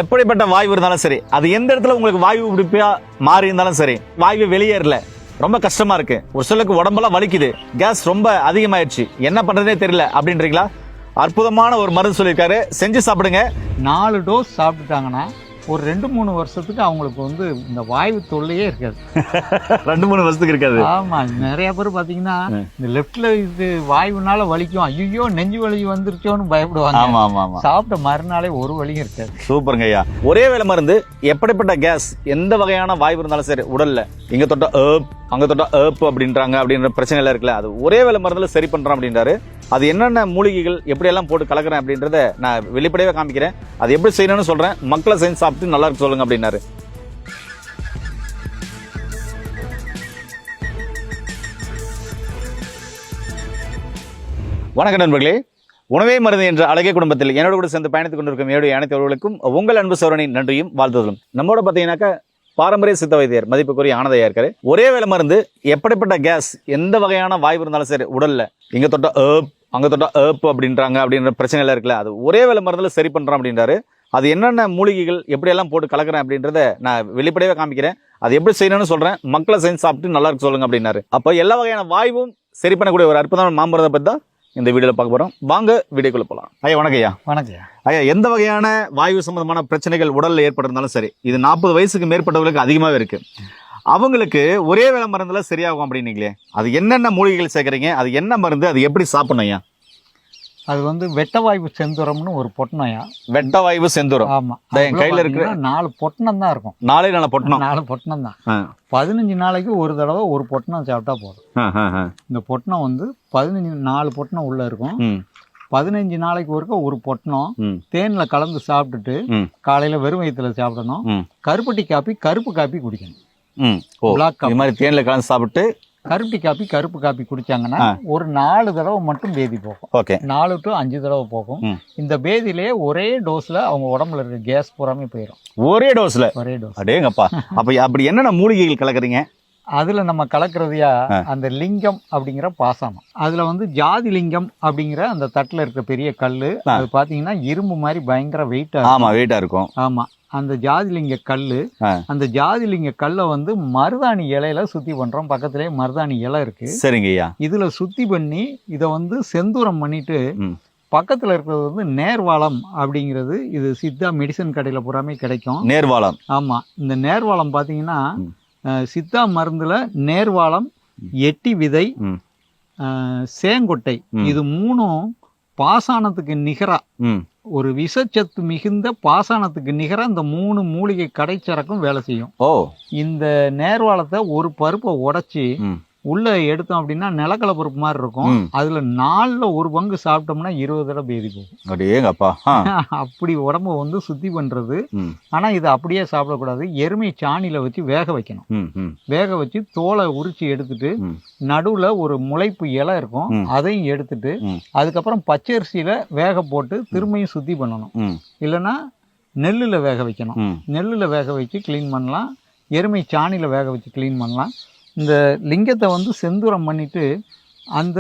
எப்படிப்பட்ட வாய்வு இருந்தாலும் சரி, அது எந்த இடத்துல உங்களுக்கு வாய்வு பிடிப்பா மாறி இருந்தாலும் சரி, வாய்வு வெளியேறல, ரொம்ப கஷ்டமா இருக்கு, ஒரு சிலருக்கு உடம்பெல்லாம் வலிக்குது, கேஸ் ரொம்ப அதிகமாயிடுச்சு, என்ன பண்றதே தெரியல அப்படின்றீங்களா? அற்புதமான ஒரு மருந்து சொல்லியிருக்காரு, செஞ்சு சாப்பிடுங்க. 4 டோஸ் சாப்பிட்டுட்டாங்கன்னா ஒரு 2-3 வருஷத்துக்கு அவங்களுக்கு வந்து இந்த வாய்வு தொல்லையே இருக்காது. 2-3 வருஷத்துக்கு இருக்காது. ஆமா, நிறைய பேர் பாத்தீங்கன்னா இந்த லெப்ட்ல இது வாய்வுனால வலிக்கும், ஐயோ நெஞ்சு வலி வந்துருச்சோன்னு பயப்படுவாங்க. ஆமா ஆமா ஆமா. சாப்பிட்ட மறுநாளே ஒரு வலியும் இருக்காது. சூப்பருங்க ஐயா. ஒரே வேளை மருந்து எப்படிப்பட்ட கேஸ் எந்த வகையான வாய்வு இருந்தாலும் சரி, உடல்ல இங்க தொட்டா அங்க தொட்டா அப்படின்றாங்க, அப்படின்ற பிரச்சனை எல்லாம் இருக்குல்ல, அது ஒரே வேளை மருந்துல சரி பண்றோம் அப்படின்றாரு. அது என்னென்ன மூலிகைகள் எப்படி எல்லாம் போட்டு கலக்குறேன் அப்படின்றத நான் வெளிப்படையா காமிக்கிறேன். அது எப்படி செய்யணும்னு சொல்றேன், மக்களை செஞ்சு சாப்பிட்டு நல்லா இருக்கு சொல்லுங்க அப்படின்னாரு. வணக்கம் நண்பர்களே, உணவே மருந்து என்ற அழகிய குடும்பத்தில் என்னோட கூட சேர்ந்து பயணித்துக் கொண்டிருக்கும் என்னுடைய அனைத்து உறவுகளுக்கும் உங்கள் அன்பு சோழனின் நன்றியும் வாழ்த்துதலும். நம்மளோட பாத்தீங்கன்னாக்கா பாரம்பரிய சித்த வைத்தியர் மதிப்புக்குரிய ஆனந்தையா இருக்காரு. ஒரே வேளை மருந்து எப்படிப்பட்ட கேஸ் எந்த வகையான வாய்வு இருந்தாலும் சரி, உடல்ல இங்க தொட்டா அங்க தொட்டா அப்படின்றாங்க, அப்படின்ற பிரச்சனை எல்லாம் இருக்குல்ல, அது ஒரே வேளை மருந்துல சரி பண்றோம் அப்படின்றாரு. அது என்னென்ன மூலிகைகள் எப்படி எல்லாம் போட்டு கலக்குறேன் அப்படின்றத நான் வெளிப்படையா காமிக்கிறேன். அது எப்படி செய்யணும்னு சொல்றேன், மக்களை செஞ்சு சாப்பிட்டு நல்லா இருக்கு சொல்லுங்க அப்படின்னாரு. அப்ப எல்லா வகையான வாய்வும் சரி பண்ணக்கூடிய ஒரு அற்புதமான மாமரத்தை பத்தி தான் இந்த வீடியோல பார்க்க போறோம். வாங்க வீடியோக்குள்ள போலாம். ஐயா வணக்கம் ஐயா. வணக்கம் ஐயா. எந்த வகையான வாயு சம்பந்தமான பிரச்சனைகள் உடல்ல ஏற்பட்டிருந்தாலும் சரி, இது 40 வயசுக்கு மேற்பட்டவர்களுக்கு அதிகமாவே இருக்கு, அவங்களுக்கு ஒரே வேளை மருந்துல சரியாகும் அப்படின்னீங்களே, அது என்னென்ன மூலிகைகள் சேர்க்கறீங்க, அது என்ன மருந்து, அது எப்படி சாப்பிடணும் ஐயா? அது வந்து வெட்டவாய்வு செந்துரம்னு ஒரு பொட்டணையா. வெட்ட வாய்வு செந்துரம். ஆமா, கையில இருக்கிற 4 பொட்டணம் தான் இருக்கும். 4 பொட்டணம். 4 பொட்டணம் தான். 15 நாளைக்கு ஒரு தடவை ஒரு பொட்டணம் சாப்பிட்டா போதும். இந்த பொட்டணம் வந்து 4 பொட்டணம் உள்ள இருக்கும். 15 நாளைக்கு ஒருக்க ஒரு பொட்டணம் தேன்ல கலந்து சாப்பிட்டுட்டு காலையில வெறும் வயிற்றுல சாப்பிடணும். கருப்பட்டி காப்பி, கருப்பு காப்பி குடிக்கணும். பிளாக் காப்பி மாதிரி தேன்ல கலந்து சாப்பிட்டு கருப்பட்டி காப்பி, கருப்பு காப்பி குடிச்சாங்கன்னா ஒரு 4 தடவை மட்டும் பேதி போகும். 4 to 5 தடவை போகும். இந்த பேதியிலேயே ஒரே டோஸ்ல அவங்க உடம்புல இருக்க கேஸ் பூராமே போயிடும். ஒரே டோஸ். அடேங்கப்பா. அப்படி என்னென்ன மூலிகைகள் கலக்குறீங்க? அதுல நம்ம கலக்குறதையா அந்த லிங்கம் அப்படிங்கிற பாசனம், அதுல வந்து ஜாதி லிங்கம் அப்படிங்கிற அந்த தட்டுல இருக்க பெரிய கல்லு, அது பாத்தீங்கன்னா இரும்பு மாதிரி பயங்கர வெயிட்டா இருக்கும். ஆமா, அந்த ஜாதிலிங்க கல்லு, அந்த ஜாதிலிங்க கல்லை வந்து மருதாணி இலையில சுத்தி பண்றோம். பக்கத்திலே மருதாணி இலை இருக்கு. சரிங்க ஐயா. இதுல சுத்தி பண்ணி இதை வந்து செந்தூரம் பண்ணிட்டு பக்கத்துல இருக்கிறது வந்து நேர்வாளம் அப்படிங்கிறது, இது சித்தா மெடிசன் கடையில பூராமே கிடைக்கும். நேர்வாளம். ஆமா, இந்த நேர்வாளம் பாத்தீங்கன்னா சித்தா மருந்துல நேர்வாளம், எட்டி விதை, சேங்கொட்டை, இது 3ம் பாசானத்துக்கு நிகரா, ஒரு விஷச்சத்து மிகுந்த பாசானத்துக்கு நிகரா இந்த 3 மூலிகை கடைச்சரக்கும் வேலை செய்யும். இந்த நேர்வாளத்தை ஒரு பருப்பை உடைச்சி உள்ள எடுத்தோம் அப்படின்னா நிலக்கடலை பருப்பு மாதிரி இருக்கும். அதுல 4ல் 1 பங்கு சாப்பிட்டோம்னா 20 தடவை பேதி போகும். அப்படி உடம்ப வந்து சுத்தி பண்றது. ஆனா இது அப்படியே சாப்பிடக்கூடாது, எருமை சாணியில வச்சு வேக வைக்கணும். வேக வச்சு தோலை உரிச்சு எடுத்துட்டு நடுவுல ஒரு முளைப்பு இலை இருக்கும், அதையும் எடுத்துட்டு அதுக்கப்புறம் பச்சரிசியில வேக போட்டு திரும்பியும் சுத்தி பண்ணணும். இல்லைன்னா நெல்லுல வேக வைக்கணும். நெல்லுல வேக வச்சு கிளீன் பண்ணலாம், எருமை சாணியில வேக வச்சு கிளீன் பண்ணலாம். இந்த லிங்கத்தை வந்து செந்தூரம் பண்ணிட்டு அந்த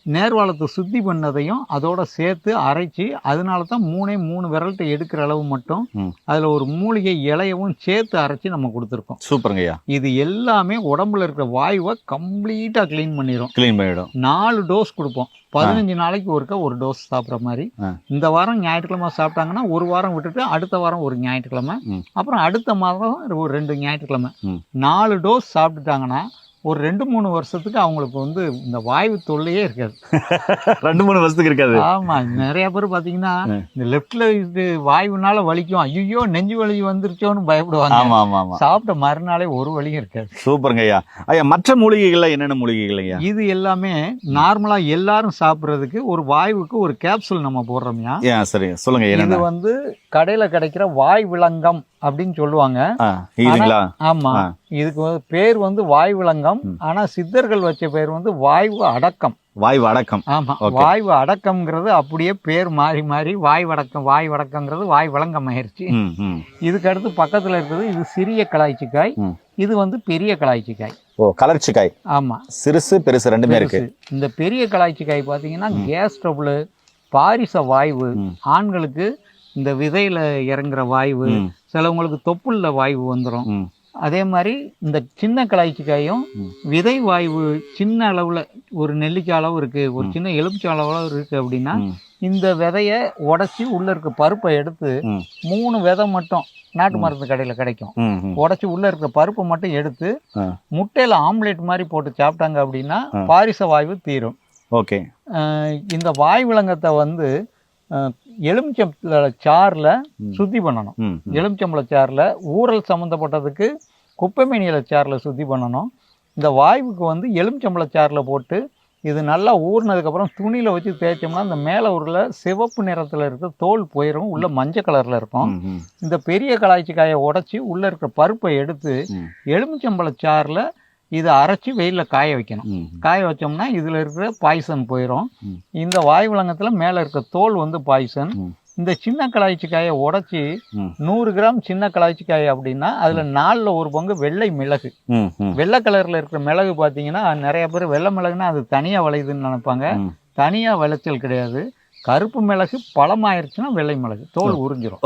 நேர்வாளத்தை சுத்தி பண்ணதையும் அதோட சேர்த்து அரைச்சி, அதனால தான் 3 விரல்கிட்ட எடுக்கிற அளவு மட்டும் அதுல ஒரு மூலிகை இலையவும் சேர்த்து அரைச்சி நம்ம கொடுத்துருக்கோம். சூப்பருங்கய்யா. இது எல்லாமே உடம்புல இருக்கிற வாயுவை கம்ப்ளீட்டா கிளீன் பண்ணிடும். 4 டோஸ் கொடுப்போம். 15 நாளைக்கு ஒருக்க ஒரு டோஸ் சாப்பிட்ற மாதிரி. இந்த வாரம் ஞாயிற்றுக்கிழமை சாப்பிட்டாங்கன்னா ஒரு வாரம் விட்டுட்டு அடுத்த வாரம் ஒரு ஞாயிற்றுக்கிழமை, அப்புறம் அடுத்த மாதம் ஒரு 2 ஞாயிற்றுக்கிழமை. 4 டோஸ் சாப்பிட்டுட்டாங்கன்னா ஒரு 2-3 வருஷத்துக்கு அவங்களுக்கு வந்து இந்த வாய்வு தொல்லையே இருக்காது. 2-3 வருஷத்துக்கு இருக்காது. ஆமா, நிறைய பேர் பாத்தீங்கன்னா இந்த லெப்ட்ல இது வாய்வுனால வலிக்கும், ஐயோ நெஞ்சு வலி வந்துருச்சோன்னு பயப்படுவாங்க. சாப்பிட்ட மறுநாளே ஒரு வலியும் இருக்காது. சூப்பருங்க ஐயா. ஐயா, மற்ற மூலிகைகள்ல என்னென்ன மூலிகைகள் ஐயா? இது எல்லாமே நார்மலா எல்லாரும் சாப்பிடுறதுக்கு ஒரு வாய்வுக்கு ஒரு கேப்சூல் நம்ம போடுறோம்யா. சரி சொல்லுங்க. இது வந்து கடையில கிடைக்கிற வாய் விலங்கம் அப்படின்னு சொல்லுவாங்க. ஆமா, இதுக்கு பேர் வந்து வாய் விலங்கம். ஆனா சித்தர்கள் வச்ச பேர் வந்து வாய்வு அடக்கம். வாய்வு அடக்கம். ஆமா, வாய்வு அடக்கம்ங்கிறது அப்படியே பேர் மாறி மாறி வாய் வடக்கம்ங்கிறது வாய் விலங்கம் ஆயிருச்சு. இதுக்கு அடுத்து பக்கத்துல இருக்கிறது இது சிறிய கலாய்ச்சிக்காய், இது வந்து பெரிய கலாய்ச்சிக்காய். கலர்ச்சிக்காய். ஆமா, சிறுசு பெருசு ரெண்டுமே இருக்கு. இந்த பெரிய கலாய்ச்சிக்காய் பாத்தீங்கன்னா கேஸ் ட்ரபிள், பாரிச வாய்வு, ஆண்களுக்கு இந்த விதையில இறங்குற வாய்வு, சிலவங்களுக்கு தொப்புள்ள வாய்வு வந்துடும். அதே மாதிரி இந்த சின்ன கலாய்ச்சிக்காயும் விதை வாய்வு சின்ன அளவுல ஒரு நெல்லிக்காய் அளவு இருக்கு, ஒரு சின்ன எலுமிச்சை அளவு இருக்கு அப்படின்னா இந்த விதைய உடைச்சி உள்ள இருக்க பருப்பை எடுத்து 3 விதை மட்டும் நாட்டு மருந்து கடையில கிடைக்கும், உடைச்சி உள்ள இருக்க பருப்பை மட்டும் எடுத்து முட்டையில ஆம்லேட் மாதிரி போட்டு சாப்பிட்டாங்க அப்படின்னா பாரிச வாய்வு தீரும். ஓகே. இந்த வாய் விலங்கத்தை வந்து எலுமிச்சம்பழ சாறுல சுத்தி பண்ணணும். எலுமிச்சம்பழ சாறுல ஊறல் சம்மந்தப்பட்டதுக்கு குப்பைமேனியில சாறுல சுத்தி பண்ணணும். இந்த வாய்வுக்கு வந்து எலுமிச்சம்பழ சாறுல போட்டு இது நல்லா ஊறினதுக்கப்புறம் துணியில் வச்சு தேய்ச்சோம்னா இந்த மேலே உள்ள சிவப்பு நிறத்தில் இருக்க தோல் போயிடும், உள்ள மஞ்சள் கலரில் இருக்கும். இந்த பெரிய கலாய்ச்சிக்காயை உடச்சி உள்ளே இருக்கிற பருப்பை எடுத்து எலுமிச்சம்பழ சாறில் இதை அரைச்சி வெயிலில் காய வைக்கணும். காய வச்சோம்னா இதில் இருக்கிற பாய்சன் போயிடும். இந்த வாய் விலங்கத்தில் மேலே இருக்க தோல் வந்து பாய்சன். இந்த சின்ன கலாய்ச்சிக்காயை உடைச்சி 100 கிராம் சின்ன கலாய்ச்சிக்காய் அப்படின்னா அதில் 4ல் 1 பங்கு வெள்ளை மிளகு. வெள்ளை கலரில் இருக்கிற மிளகு பார்த்தீங்கன்னா நிறைய பேர் வெள்ளை மிளகுனா அது தனியாக விளையுதுன்னு நினைப்பாங்க. தனியாக விளைச்சல் கிடையாது. கருப்பு மிளகு பழமாயிருச்சுன்னா வெள்ளை மிளகு தோல் உறிஞ்சிரும்.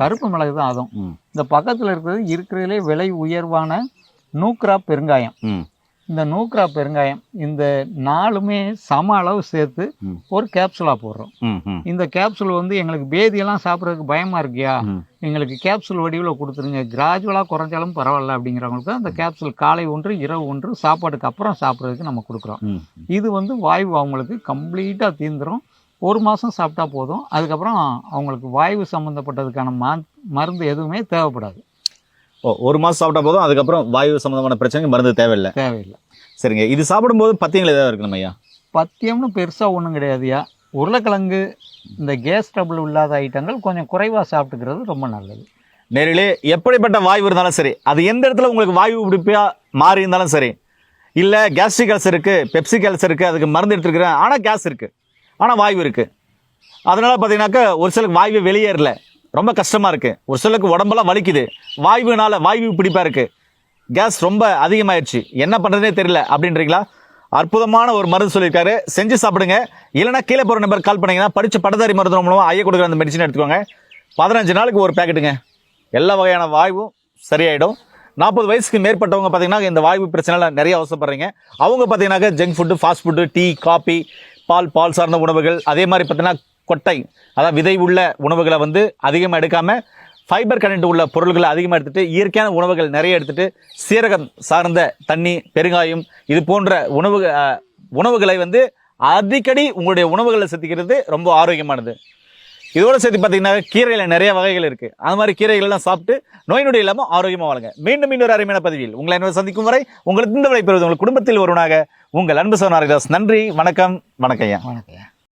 கருப்பு மிளகு தான் அதுவும். இந்த பக்கத்தில் இருக்கிறதுலே விலை உயர்வான நூக்ரா பெருங்காயம். இந்த நூக்ரா பெருங்காயம் இந்த 4மே சம அளவு சேர்த்து ஒரு கேப்சூலா போடுறோம். இந்த கேப்சூல் வந்து எங்களுக்கு பேதியெல்லாம் சாப்பிட்றதுக்கு பயமா இருக்கியா, எங்களுக்கு கேப்சூல் வடிவில் கொடுத்துருங்க, கிராஜுவலா குறைஞ்சாலும் பரவாயில்ல அப்படிங்கிறவங்களுக்கு அந்த கேப்சூல் காலை 1 இரவு 1 சாப்பாட்டுக்கு அப்புறம் சாப்பிட்றதுக்கு நம்ம கொடுக்குறோம். இது வந்து வாய்வு அவங்களுக்கு கம்ப்ளீட்டா தீர்ந்துடும். 1 மாதம் சாப்பிட்டா போதும். அதுக்கப்புறம் அவங்களுக்கு வாய்வு சம்மந்தப்பட்டதுக்கான மருந்து எதுவுமே தேவைப்படாது. 1 மாதம் சாப்பிட்டா போதும், அதுக்கப்புறம் வாயு சம்பந்தமான பிரச்சனைக்கு மருந்து தேவையில்லை. சரிங்க. இது சாப்பிடும்போது பத்தியங்கள் ஏதாவது இருக்கணும் ஐயா? பத்தியம்னு பெருசாக ஒன்றும் கிடையாதுயா. உருளைக்கிழங்கு இந்த கேஸ் ட்ரபிள் இல்லாத ஐட்டங்கள் கொஞ்சம் குறைவாக சாப்பிட்டுக்கிறது ரொம்ப நல்லது. நேரிலே எப்படிப்பட்ட வாய்வு இருந்தாலும் சரி, அது எந்த இடத்துல உங்களுக்கு வாயு பிடிப்பா மாறி இருந்தாலும் சரி, இல்லை கேஸ்ட்ரிக் அல்சர் இருக்குது, பெப்சிக் அல்சர் இருக்குது, அதுக்கு மருந்து எடுத்துருக்கிறேன், ஆனால் கேஸ் இருக்குது, ஆனால் வாய்வு இருக்குது. அதனால் பார்த்தீங்கன்னாக்கா ஒரு சிலருக்கு வாய்வு வெளியேறல, ரொம்ப கஷ்டமாக இருக்குது. ஒரு சிலருக்கு உடம்பெல்லாம் வலிக்குது, வாய்வுனால வாய்வு பிடிப்பாக இருக்குது, கேஸ் ரொம்ப அதிகமாயிடுச்சு, என்ன பண்ணுறதுனே தெரியல அப்படின்றீங்களா? அற்புதமான ஒரு மருந்து சொல்லியிருக்காரு, செஞ்சு சாப்பிடுங்க. இல்லைனா கீழே போகிற நம்பர் கால் பண்ணிங்கன்னா படித்த பட்டதாரி மருந்து மூலமாக ஐயா கொடுக்குற அந்த மெடிசன் எடுத்துக்கோங்க. 15 நாளுக்கு ஒரு பேக்கெட்டுங்க. எல்லா வகையான வாய்வும் சரியாயிடும். 40 வயசுக்கு மேற்பட்டவங்க பார்த்தீங்கன்னா இந்த வாய்வு பிரச்சனைலாம் நிறைய அவசரப்படுறீங்க. அவங்க பார்த்தீங்கன்னாக்கா junk food, fast food, tea, coffee, பால் சார்ந்த உணவுகள், அதே மாதிரி பார்த்தீங்கன்னா கொட்டை, அதாவது விதை உள்ள உணவுகளை வந்து அதிகமாக எடுக்காமல் ஃபைபர் கண்டென்ட் உள்ள பொருட்களை அதிகமாக எடுத்துகிட்டு இயற்கையான உணவுகள் நிறைய எடுத்துகிட்டு சீரகம் சார்ந்த தண்ணி, பெருங்காயம் இது போன்ற உணவுகளை வந்து அடிக்கடி உங்களுடைய உணவுகளை சேர்த்துக்கிறது ரொம்ப ஆரோக்கியமானது. இதோடு சேர்த்து பார்த்தீங்கன்னா கீரையில் நிறைய வகைகள் இருக்குது. அது மாதிரி கீரைகளெல்லாம் சாப்பிட்டு நோய் நொடி இல்லாமல் ஆரோக்கியமாக வாழுங்க. மீண்டும் இன்னொரு அருமையான பதிவில் உங்களை என்ன சந்திக்கும் வரை உங்களுக்கு இந்த விடை பெறுவது உங்கள் குடும்பத்தில் ஒருவனாக உங்கள் அன்பு சகோதரன் ஹரிதாஸ். நன்றி, வணக்கம். வணக்கம் ஐயா.